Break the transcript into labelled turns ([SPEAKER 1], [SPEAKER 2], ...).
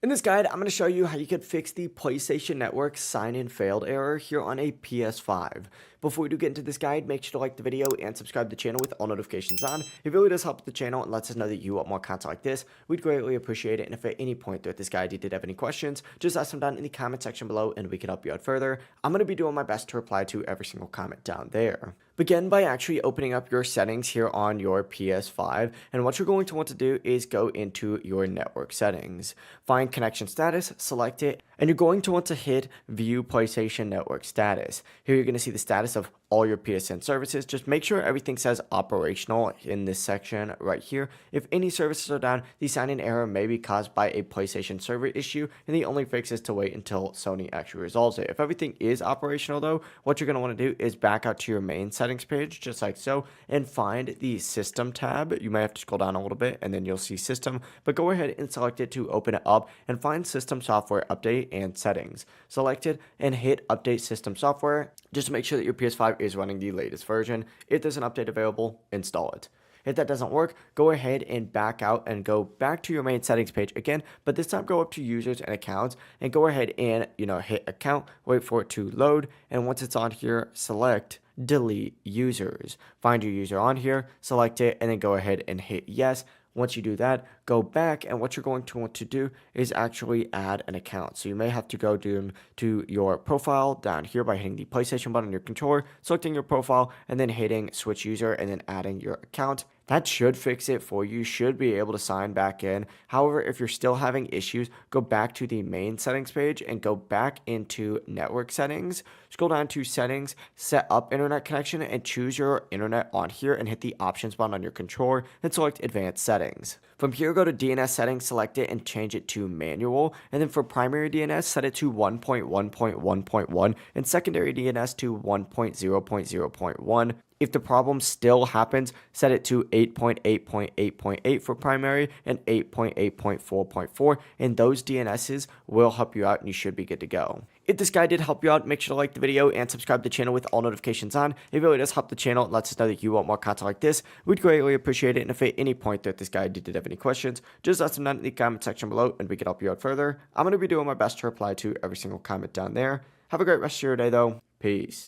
[SPEAKER 1] In this guide, I'm going to show you how you could fix the PlayStation Network sign-in failed error here on a PS5. Before we do get into this guide, make sure to like the video and subscribe to the channel with all notifications on. It really does help the channel and lets us know that you want more content like this. We'd greatly appreciate it, and if at any point throughout this guide you did have any questions, just ask them down in the comment section below and we can help you out further. I'm going to be doing my best to reply to every single comment down there. Begin by actually opening up your settings here on your PS5, and what you're going to want to do is go into your network settings. Find connection status, select it, and you're going to want to hit view PlayStation Network status. Here you're going to see the status of all your PSN services. Just make sure everything says operational in this section right here. If any services are down, the sign-in error may be caused by a PlayStation server issue, and the only fix is to wait until Sony actually resolves it. If everything is operational though, what you're going to want to do is back out to your main settings page, just like so, and find the system tab. You may have to scroll down a little bit and then you'll see system, but go ahead and select it to open it up and find system software update and settings. Select it and hit update system software just to make sure that your PS5 is running the latest version. If there's an update available, install it. If that doesn't work, go ahead and back out and go back to your main settings page again, but this time go up to users and accounts and go ahead and, hit account, wait for it to load, and once it's on here, select delete users. Find your user on here, select it, and then go ahead and hit yes. Once you do that, go back, and what you're going to want to do is actually add an account. So you may have to go to your profile down here by hitting the PlayStation button on your controller, selecting your profile, and then hitting switch user, and then adding your account. That should fix it for you. Should be able to sign back in. However, if you're still having issues, go back to the main settings page and go back into network settings. Scroll down to settings, set up internet connection, and choose your internet on here and hit the options button on your controller and select advanced settings. From here, go to DNS settings, select it and change it to manual. And then for primary DNS, set it to 1.1.1.1 and secondary DNS to 1.0.0.1. If the problem still happens, set it to 8.8.8.8 for primary and 8.8.4.4, and those DNSs will help you out and you should be good to go. If this guide did help you out, make sure to like the video and subscribe to the channel with all notifications on. It really does help the channel and lets us know that you want more content like this. We'd greatly appreciate it, and if at any point that this guide did have any questions, just ask them down in the comment section below and we can help you out further. I'm going to be doing my best to reply to every single comment down there. Have a great rest of your day though. Peace.